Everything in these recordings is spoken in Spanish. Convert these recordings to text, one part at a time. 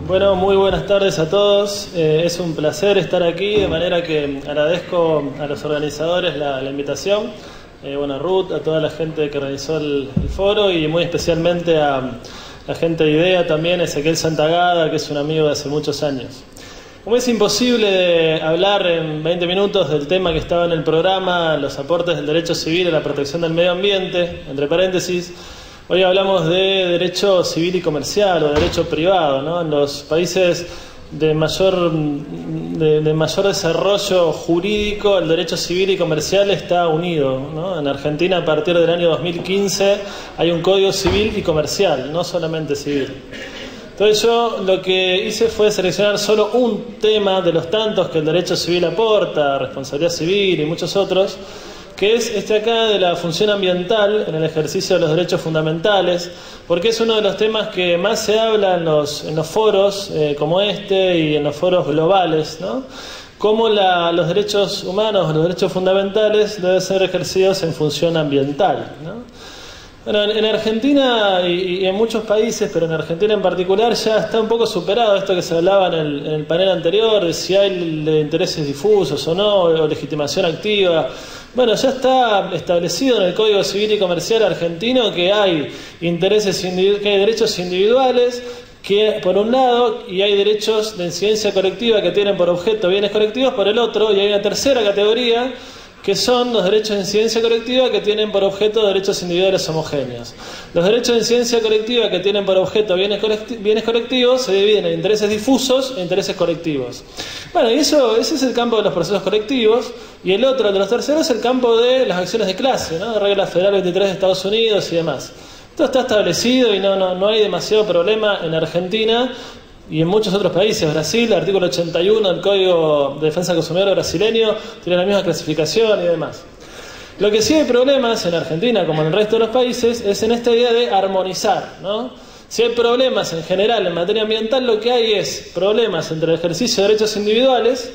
Bueno, muy buenas tardes a todos. Es un placer estar aquí, de manera que agradezco a los organizadores la invitación. Bueno, a Ruth, a toda la gente que organizó el foro y muy especialmente a la gente de IDEA también, Ezequiel Santagada, que es un amigo de hace muchos años. Como es imposible de hablar en 20 minutos del tema que estaba en el programa, los aportes del derecho civil a la protección del medio ambiente, entre paréntesis, hoy hablamos de derecho civil y comercial o derecho privado, ¿no? En los países de mayor desarrollo jurídico, el derecho civil y comercial está unido, ¿no? En Argentina, a partir del año 2015, hay un código civil y comercial, no solamente civil. Entonces yo lo que hice fue seleccionar solo un tema de los tantos que el derecho civil aporta, responsabilidad civil y muchos otros, que es este acá de la función ambiental en el ejercicio de los derechos fundamentales, porque es uno de los temas que más se habla en los foros como este y en los foros globales, ¿no? Cómo los derechos humanos, los derechos fundamentales deben ser ejercidos en función ambiental, ¿no? Bueno, en Argentina y en muchos países, pero en Argentina en particular, ya está un poco superado esto que se hablaba en el panel anterior, de si hay intereses difusos o no, o legitimación activa. Bueno, ya está establecido en el Código Civil y Comercial argentino que hay que hay derechos individuales, que por un lado, y hay derechos de incidencia colectiva que tienen por objeto bienes colectivos por el otro, y hay una tercera categoría que son los derechos de incidencia colectiva que tienen por objeto derechos individuales homogéneos. Los derechos de incidencia colectiva que tienen por objeto bienes colectivos se dividen en intereses difusos e intereses colectivos. Bueno, y ese es el campo de los procesos colectivos, y el otro, el de los terceros, es el campo de las acciones de clase, ¿no? De Regla Federal 23 de Estados Unidos y demás. Esto está establecido y no hay demasiado problema en Argentina y en muchos otros países. Brasil, el artículo 81 del Código de Defensa del Consumidor brasileño, tiene la misma clasificación y demás. Lo que sí hay problemas en Argentina, como en el resto de los países, es en esta idea de armonizar, ¿no? Si hay problemas en general en materia ambiental, lo que hay es problemas entre el ejercicio de derechos individuales,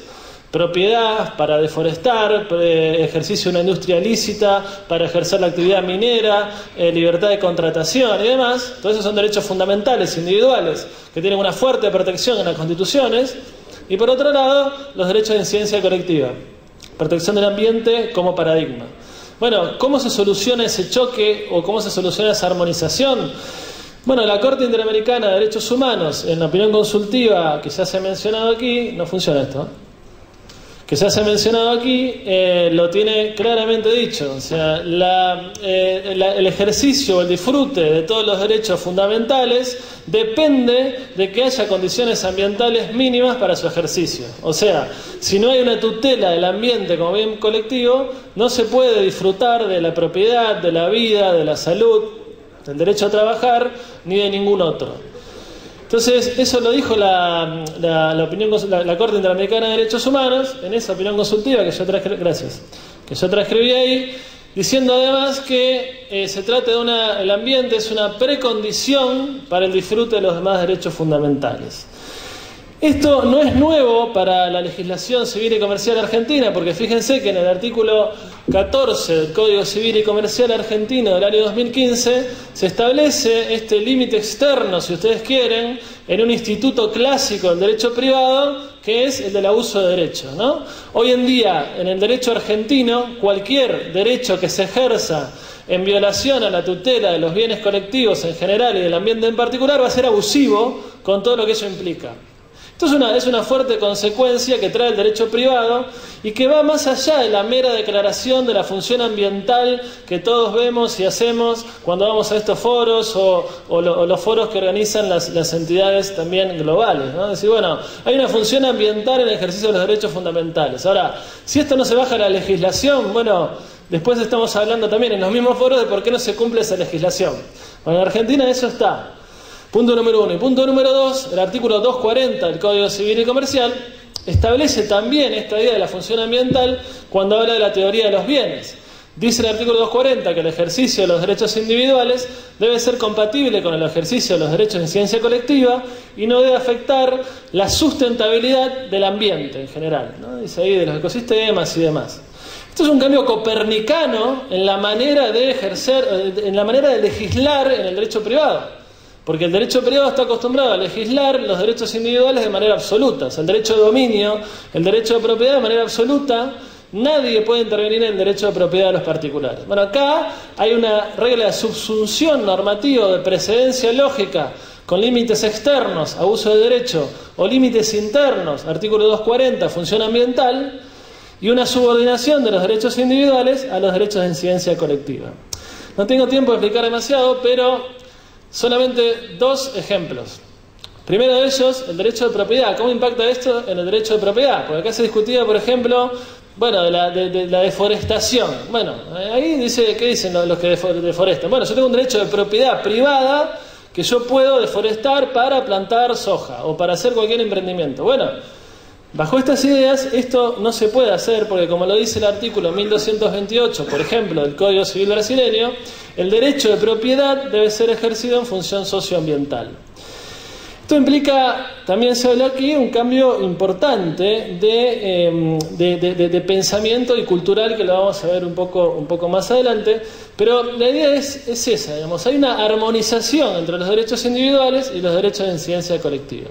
propiedad para deforestar, ejercicio de una industria ilícita, para ejercer la actividad minera, libertad de contratación y demás. Todos esos son derechos fundamentales, individuales, que tienen una fuerte protección en las constituciones. Y por otro lado, los derechos de incidencia colectiva, protección del ambiente como paradigma. Bueno, ¿cómo se soluciona ese choque o cómo se soluciona esa armonización? Bueno, la Corte Interamericana de Derechos Humanos, en la opinión consultiva que ya se ha mencionado aquí, no funciona esto, que ya se ha mencionado aquí, lo tiene claramente dicho. O sea, el ejercicio o el disfrute de todos los derechos fundamentales depende de que haya condiciones ambientales mínimas para su ejercicio. O sea, si no hay una tutela del ambiente como bien colectivo, no se puede disfrutar de la propiedad, de la vida, de la salud, del derecho a trabajar, ni de ningún otro. Entonces, eso lo dijo la Corte Interamericana de Derechos Humanos, en esa opinión consultiva que yo transcribí ahí, diciendo además que se trata de el ambiente es una precondición para el disfrute de los demás derechos fundamentales. Esto no es nuevo para la legislación civil y comercial argentina, porque fíjense que en el artículo 14 del Código Civil y Comercial argentino del año 2015 se establece este límite externo, si ustedes quieren, en un instituto clásico del derecho privado, que es el del abuso de derecho, ¿no? Hoy en día, en el derecho argentino, cualquier derecho que se ejerza en violación a la tutela de los bienes colectivos en general y del ambiente en particular va a ser abusivo con todo lo que eso implica. Esto es una fuerte consecuencia que trae el derecho privado y que va más allá de la mera declaración de la función ambiental que todos vemos y hacemos cuando vamos a estos foros o los foros que organizan las entidades también globales, ¿no? Es decir, bueno, hay una función ambiental en el ejercicio de los derechos fundamentales. Ahora, si esto no se baja a la legislación, bueno, después estamos hablando también en los mismos foros de por qué no se cumple esa legislación. Bueno, en Argentina eso está. Punto número 1. Y punto número 2, el artículo 240 del Código Civil y Comercial establece también esta idea de la función ambiental cuando habla de la teoría de los bienes. Dice el artículo 240 que el ejercicio de los derechos individuales debe ser compatible con el ejercicio de los derechos de incidencia colectiva y no debe afectar la sustentabilidad del ambiente en general, ¿no? Dice ahí de los ecosistemas y demás. Esto es un cambio copernicano en la manera de ejercer, en la manera de legislar en el derecho privado. Porque el derecho privado está acostumbrado a legislar los derechos individuales de manera absoluta. O sea, el derecho de dominio, el derecho de propiedad de manera absoluta. Nadie puede intervenir en el derecho de propiedad de los particulares. Bueno, acá hay una regla de subsunción normativa, de precedencia lógica, con límites externos, abuso de derecho, o límites internos, artículo 240, función ambiental, y una subordinación de los derechos individuales a los derechos de incidencia colectiva. No tengo tiempo de explicar demasiado, pero solamente dos ejemplos. Primero de ellos, el derecho de propiedad. ¿Cómo impacta esto en el derecho de propiedad? Porque acá se discutía, por ejemplo, de la deforestación. Bueno, ahí dice, ¿qué dicen los que deforestan? Bueno, yo tengo un derecho de propiedad privada que yo puedo deforestar para plantar soja o para hacer cualquier emprendimiento. Bueno, bajo estas ideas esto no se puede hacer porque, como lo dice el artículo 1228, por ejemplo, del Código Civil brasileño, el derecho de propiedad debe ser ejercido en función socioambiental. Esto implica, también se habla aquí, un cambio importante de pensamiento y cultural, que lo vamos a ver un poco más adelante, pero la idea es esa, digamos, hay una armonización entre los derechos individuales y los derechos de incidencia colectiva.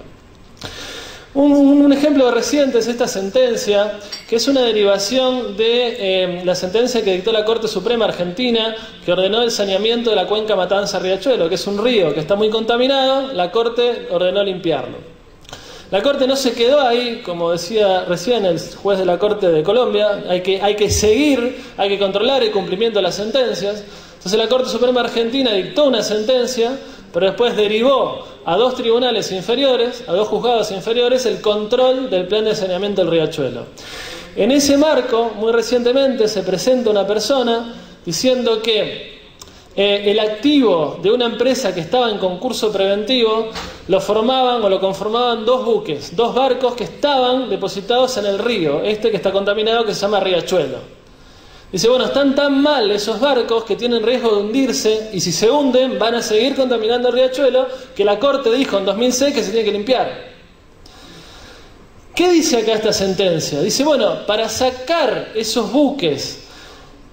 Un ejemplo reciente es esta sentencia, que es una derivación de la sentencia que dictó la Corte Suprema Argentina, que ordenó el saneamiento de la cuenca Matanza-Riachuelo, que es un río que está muy contaminado. La Corte ordenó limpiarlo. La Corte no se quedó ahí, como decía recién el juez de la Corte de Colombia, hay que seguir, hay que controlar el cumplimiento de las sentencias. Entonces la Corte Suprema Argentina dictó una sentencia, pero después derivó a dos tribunales inferiores, a dos juzgados inferiores, el control del plan de saneamiento del Riachuelo. En ese marco, muy recientemente, se presenta una persona diciendo que el activo de una empresa que estaba en concurso preventivo lo conformaban dos buques, dos barcos que estaban depositados en el río, que está contaminado, que se llama Riachuelo. Dice, bueno, están tan mal esos barcos que tienen riesgo de hundirse, y si se hunden van a seguir contaminando el Riachuelo, que la Corte dijo en 2006 que se tiene que limpiar. ¿Qué dice acá esta sentencia? Dice, bueno, para sacar esos buques,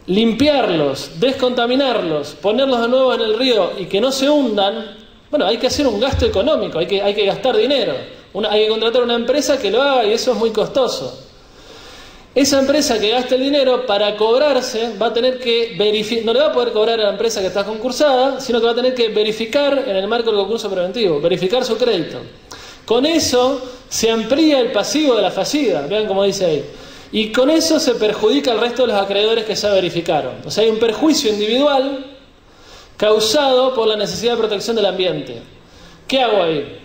limpiarlos, descontaminarlos, ponerlos de nuevo en el río y que no se hundan, bueno, hay que hacer un gasto económico, hay que gastar dinero, hay que contratar una empresa que lo haga, y eso es muy costoso. Esa empresa que gasta el dinero, para cobrarse, va a tener que verificar, no le va a poder cobrar a la empresa que está concursada, sino que va a tener que verificar en el marco del concurso preventivo, verificar su crédito. Con eso se amplía el pasivo de la fallida, vean cómo dice ahí, y con eso se perjudica al resto de los acreedores que ya verificaron. O sea, hay un perjuicio individual causado por la necesidad de protección del ambiente. ¿Qué hago ahí?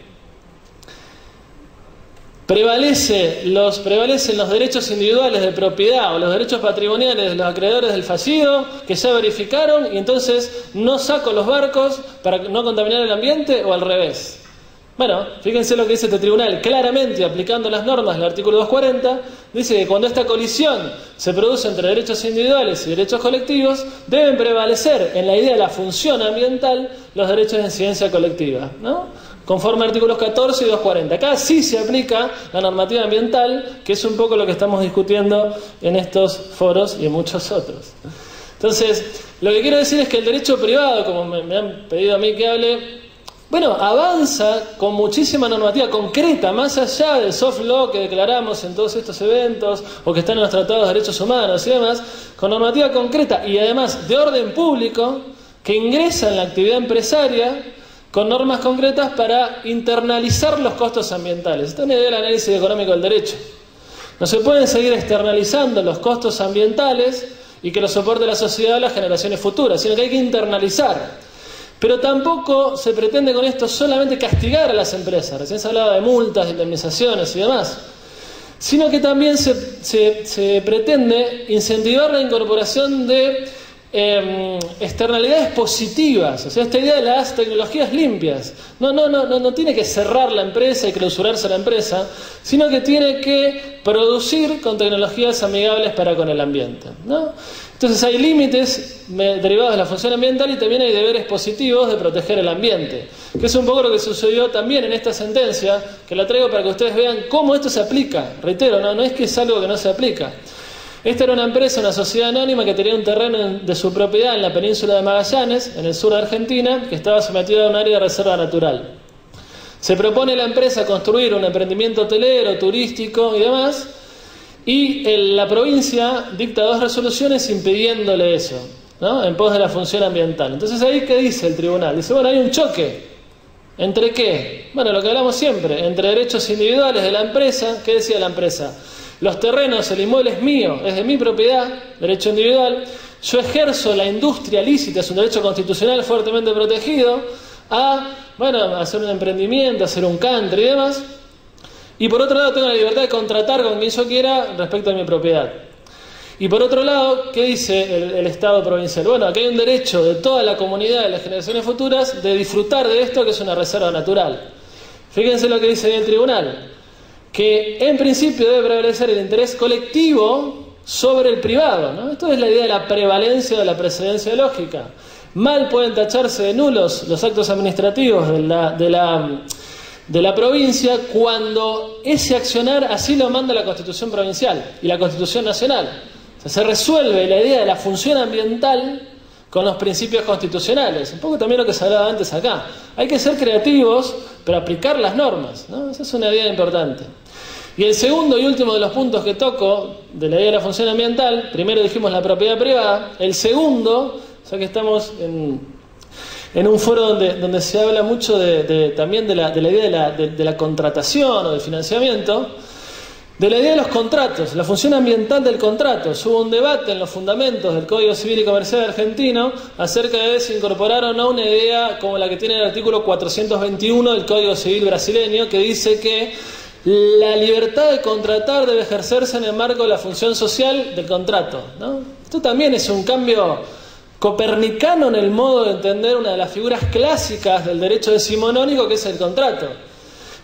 Prevalecen los derechos individuales de propiedad o los derechos patrimoniales de los acreedores del fallido que ya verificaron, y entonces no saco los barcos para no contaminar el ambiente, o al revés. Bueno, fíjense lo que dice este tribunal, claramente aplicando las normas del artículo 240, dice que cuando esta colisión se produce entre derechos individuales y derechos colectivos, deben prevalecer en la idea de la función ambiental los derechos de incidencia colectiva, ¿no? Conforme a artículos 14 y 240. Acá sí se aplica la normativa ambiental, que es un poco lo que estamos discutiendo en estos foros y en muchos otros. Entonces, lo que quiero decir es que el derecho privado, como me han pedido a mí que hable, bueno, avanza con muchísima normativa concreta, más allá del soft law que declaramos en todos estos eventos, o que están en los tratados de derechos humanos y demás, con normativa concreta y además de orden público, que ingresa en la actividad empresaria, con normas concretas para internalizar los costos ambientales. Esta es una idea del análisis económico del derecho. No se pueden seguir externalizando los costos ambientales y que los soporte la sociedad o las generaciones futuras, sino que hay que internalizar. Pero tampoco se pretende con esto solamente castigar a las empresas, recién se hablaba de multas, de indemnizaciones y demás, sino que también se pretende incentivar la incorporación de externalidades positivas, o sea, esta idea de las tecnologías limpias. No tiene que cerrar la empresa y clausurarse la empresa, sino que tiene que producir con tecnologías amigables para con el ambiente, ¿no? Entonces hay límites derivados de la función ambiental y también hay deberes positivos de proteger el ambiente, que es un poco lo que sucedió también en esta sentencia, que la traigo para que ustedes vean cómo esto se aplica. Reitero, no es que es algo que no se aplica. Esta era una empresa, una sociedad anónima que tenía un terreno de su propiedad en la península de Magallanes, en el sur de Argentina, que estaba sometida a un área de reserva natural. Se propone la empresa construir un emprendimiento hotelero, turístico y demás, y la provincia dicta 2 resoluciones impidiéndole eso, ¿no? En pos de la función ambiental. Entonces ahí, ¿qué dice el tribunal? Dice, bueno, hay un choque. ¿Entre qué? Bueno, lo que hablamos siempre, entre derechos individuales de la empresa. ¿Qué decía la empresa? Los terrenos, el inmueble es mío, es de mi propiedad, derecho individual. Yo ejerzo la industria lícita, es un derecho constitucional fuertemente protegido, a, bueno, hacer un emprendimiento, hacer un country y demás. Y por otro lado tengo la libertad de contratar con quien yo quiera respecto a mi propiedad. Y por otro lado, ¿qué dice el Estado provincial? Bueno, aquí hay un derecho de toda la comunidad de las generaciones futuras de disfrutar de esto que es una reserva natural. Fíjense lo que dice el tribunal, que en principio debe prevalecer el interés colectivo sobre el privado, ¿no? Esto es la idea de la prevalencia de la precedencia lógica. Mal pueden tacharse de nulos los actos administrativos de la provincia cuando ese accionar así lo manda la Constitución provincial y la Constitución nacional. O sea, se resuelve la idea de la función ambiental con los principios constitucionales. Un poco también lo que se hablaba antes acá. Hay que ser creativos, pero aplicar las normas, ¿no? Esa es una idea importante. Y el segundo y último de los puntos que toco de la idea de la función ambiental, primero dijimos la propiedad privada, el segundo, ya que estamos en un foro donde se habla mucho también de la idea de la contratación o del financiamiento, de la idea de los contratos, la función ambiental del contrato. Hubo un debate en los fundamentos del Código Civil y Comercial argentino acerca de si incorporar o no una idea como la que tiene el artículo 421 del Código Civil brasileño, que dice que la libertad de contratar debe ejercerse en el marco de la función social del contrato, ¿no? Esto también es un cambio copernicano en el modo de entender una de las figuras clásicas del derecho decimonónico, que es el contrato.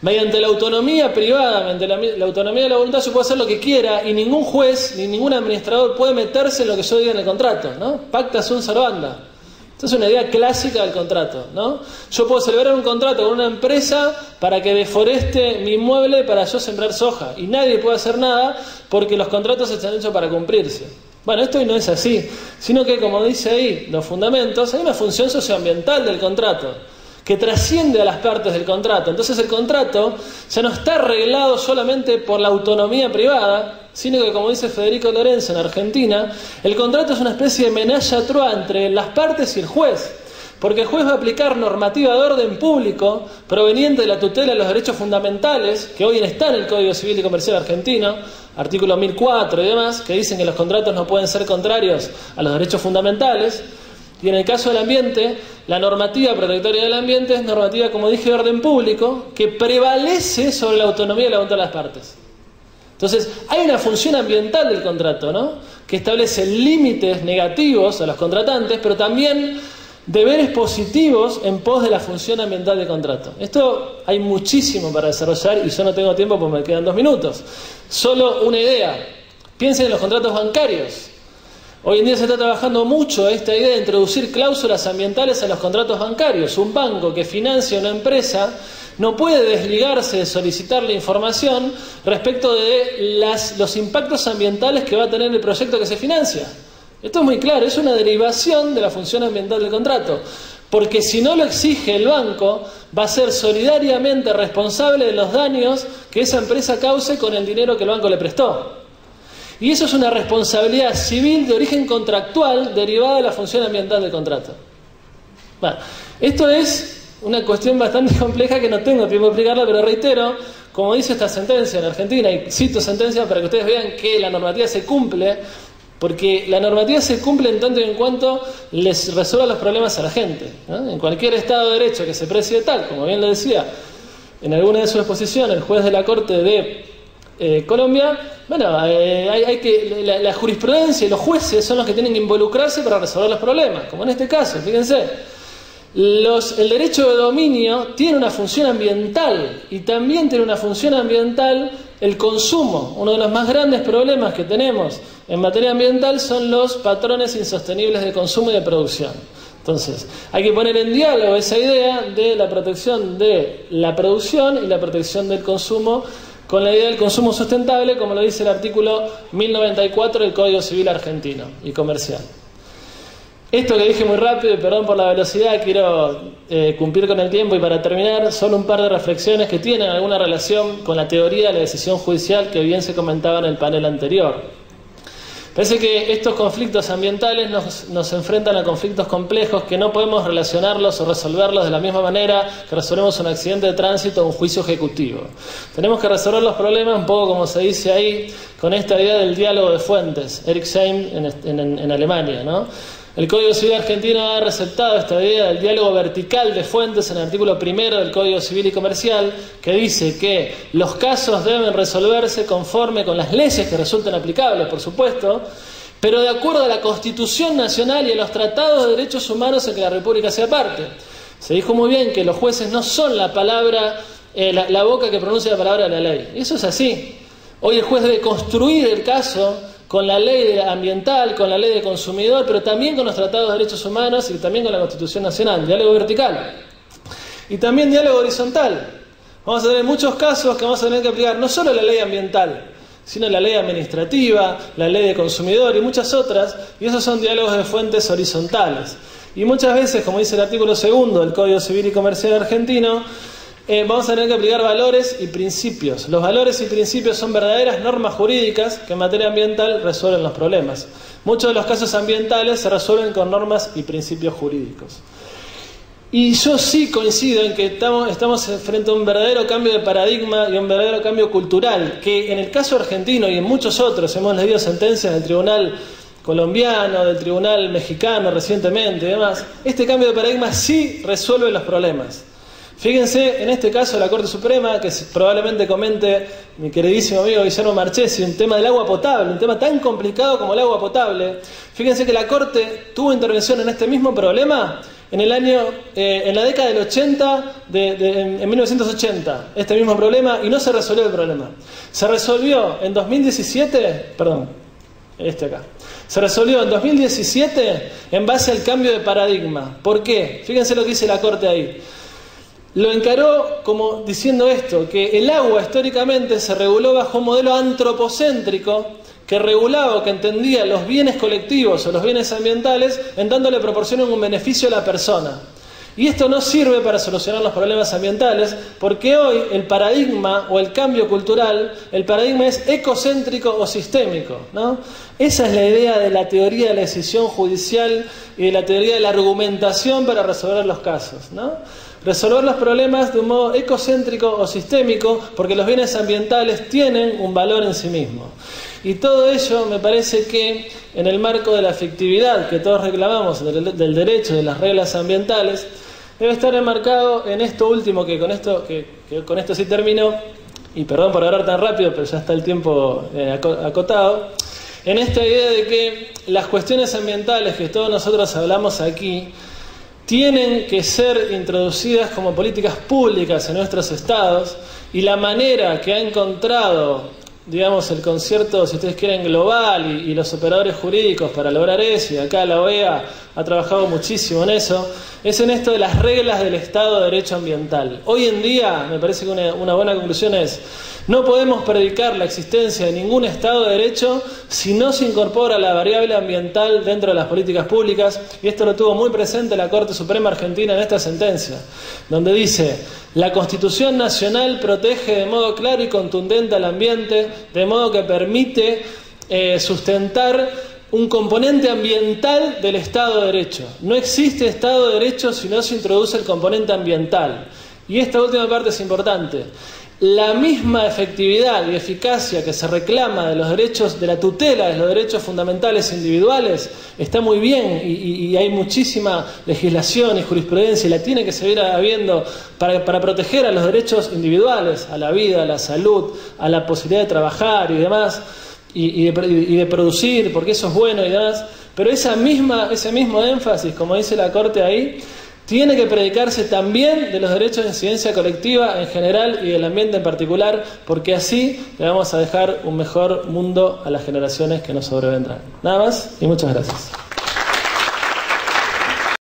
Mediante la autonomía privada, mediante la autonomía de la voluntad, yo puedo hacer lo que quiera y ningún juez ni ningún administrador puede meterse en lo que yo diga en el contrato, ¿no? Pacta sunt servanda. Esta es una idea clásica del contrato, ¿no? Yo puedo celebrar un contrato con una empresa para que deforeste mi inmueble para yo sembrar soja y nadie puede hacer nada porque los contratos están hechos para cumplirse. Bueno, esto no es así, sino que, como dice ahí los fundamentos, hay una función socioambiental del contrato que trasciende a las partes del contrato. Entonces el contrato ya no está arreglado solamente por la autonomía privada, sino que, como dice Federico Lorenzo en Argentina, el contrato es una especie de menage à trois entre las partes y el juez, porque el juez va a aplicar normativa de orden público proveniente de la tutela de los derechos fundamentales, que hoy está en el Código Civil y Comercial argentino, artículo 1004 y demás, que dicen que los contratos no pueden ser contrarios a los derechos fundamentales. Y en el caso del ambiente, la normativa protectoria del ambiente es normativa, como dije, de orden público, que prevalece sobre la autonomía y la voluntad de las partes. Entonces, hay una función ambiental del contrato, ¿no?, que establece límites negativos a los contratantes, pero también deberes positivos en pos de la función ambiental del contrato. Esto hay muchísimo para desarrollar y yo no tengo tiempo porque me quedan 2 minutos. Solo una idea. Piensen en los contratos bancarios. Hoy en día se está trabajando mucho esta idea de introducir cláusulas ambientales a los contratos bancarios. Un banco que financia una empresa no puede desligarse de solicitar la información respecto de los impactos ambientales que va a tener el proyecto que se financia. Esto es muy claro, es una derivación de la función ambiental del contrato, porque si no lo exige el banco, va a ser solidariamente responsable de los daños que esa empresa cause con el dinero que el banco le prestó. Y eso es una responsabilidad civil de origen contractual derivada de la función ambiental del contrato. Bueno, esto es una cuestión bastante compleja que no tengo tiempo de explicarla, pero reitero, como dice esta sentencia en Argentina, y cito sentencias para que ustedes vean que la normativa se cumple, porque la normativa se cumple en tanto y en cuanto les resuelva los problemas a la gente, ¿no? En cualquier Estado de Derecho que se precie tal, como bien lo decía en alguna de sus exposiciones el juez de la Corte de Colombia, bueno, la jurisprudencia y los jueces son los que tienen que involucrarse para resolver los problemas, como en este caso, fíjense. El derecho de dominio tiene una función ambiental y también tiene una función ambiental el consumo. Uno de los más grandes problemas que tenemos en materia ambiental son los patrones insostenibles de consumo y de producción. Entonces, hay que poner en diálogo esa idea de la protección de la producción y la protección del consumo con la idea del consumo sustentable, como lo dice el artículo 1094 del Código Civil argentino y comercial. Esto que dije muy rápido, y perdón por la velocidad, quiero cumplir con el tiempo, y para terminar, solo un par de reflexiones que tienen alguna relación con la teoría de la decisión judicial que bien se comentaba en el panel anterior. Parece que estos conflictos ambientales nos enfrentan a conflictos complejos que no podemos relacionarlos o resolverlos de la misma manera que resolvemos un accidente de tránsito o un juicio ejecutivo. Tenemos que resolver los problemas un poco como se dice ahí, con esta idea del diálogo de fuentes, Eric Scheim en Alemania, ¿no? El Código Civil argentino ha receptado esta idea del diálogo vertical de fuentes en el artículo 1 del Código Civil y Comercial, que dice que los casos deben resolverse conforme con las leyes que resulten aplicables, por supuesto, pero de acuerdo a la Constitución Nacional y a los tratados de derechos humanos en que la República sea parte. Se dijo muy bien que los jueces no son la palabra, la boca que pronuncia la palabra de la ley. Y eso es así. Hoy el juez debe construir el caso con la ley ambiental, con la ley de consumidor, pero también con los tratados de derechos humanos y también con la Constitución Nacional. Diálogo vertical. Y también diálogo horizontal. Vamos a tener muchos casos que vamos a tener que aplicar no solo la ley ambiental, sino la ley administrativa, la ley de consumidor y muchas otras, y esos son diálogos de fuentes horizontales. Y muchas veces, como dice el artículo 2 del Código Civil y Comercial argentino, vamos a tener que aplicar valores y principios. Los valores y principios son verdaderas normas jurídicas que en materia ambiental resuelven los problemas. Muchos de los casos ambientales se resuelven con normas y principios jurídicos. Y yo sí coincido en que estamos frente a un verdadero cambio de paradigma y un verdadero cambio cultural, que en el caso argentino y en muchos otros, hemos leído sentencias del Tribunal colombiano, del Tribunal mexicano recientemente y demás, este cambio de paradigma sí resuelve los problemas. Fíjense, en este caso la Corte Suprema, que probablemente comente mi queridísimo amigo Guillermo Marchesi, un tema del agua potable, un tema tan complicado como el agua potable. Fíjense que la Corte tuvo intervención en este mismo problema en la década del 80, en 1980, este mismo problema, y no se resolvió el problema. Se resolvió en 2017, se resolvió en 2017 en base al cambio de paradigma. ¿Por qué? Fíjense lo que dice la Corte ahí. Lo encaró como diciendo esto, que el agua históricamente se reguló bajo un modelo antropocéntrico que regulaba o que entendía los bienes colectivos o los bienes ambientales en dándole proporción un beneficio a la persona. Y esto no sirve para solucionar los problemas ambientales, porque hoy el paradigma o el cambio cultural, el paradigma es ecocéntrico o sistémico, ¿no? Esa es la idea de la teoría de la decisión judicial y de la teoría de la argumentación para resolver los casos, ¿no? Resolver los problemas de un modo ecocéntrico o sistémico, porque los bienes ambientales tienen un valor en sí mismo. Y todo ello me parece que en el marco de la efectividad que todos reclamamos del derecho, de las reglas ambientales, debe estar enmarcado en esto último, que con esto sí termino, y perdón por hablar tan rápido, pero ya está el tiempo acotado, en esta idea de que las cuestiones ambientales que todos nosotros hablamos aquí tienen que ser introducidas como políticas públicas en nuestros estados, y la manera que ha encontrado, digamos, el concierto, si ustedes quieren, global y los operadores jurídicos para lograr eso, y acá la OEA ha trabajado muchísimo en eso, es en esto de las reglas del Estado de Derecho Ambiental. Hoy en día, me parece que una buena conclusión es: no podemos predicar la existencia de ningún Estado de Derecho si no se incorpora la variable ambiental dentro de las políticas públicas, y esto lo tuvo muy presente la Corte Suprema Argentina en esta sentencia, donde dice: la Constitución Nacional protege de modo claro y contundente al ambiente, de modo que permite sustentar un componente ambiental del Estado de Derecho. No existe Estado de Derecho si no se introduce el componente ambiental. Y esta última parte es importante. La misma efectividad y eficacia que se reclama de los derechos, de la tutela de los derechos fundamentales individuales, está muy bien, y hay muchísima legislación y jurisprudencia, y la tiene que seguir habiendo para proteger a los derechos individuales, a la vida, a la salud, a la posibilidad de trabajar y demás, y de producir, porque eso es bueno y demás. Pero ese mismo énfasis, como dice la Corte ahí, tiene que predicarse también de los derechos de incidencia colectiva en general y del ambiente en particular, porque así le vamos a dejar un mejor mundo a las generaciones que nos sobrevendrán. Nada más y muchas gracias.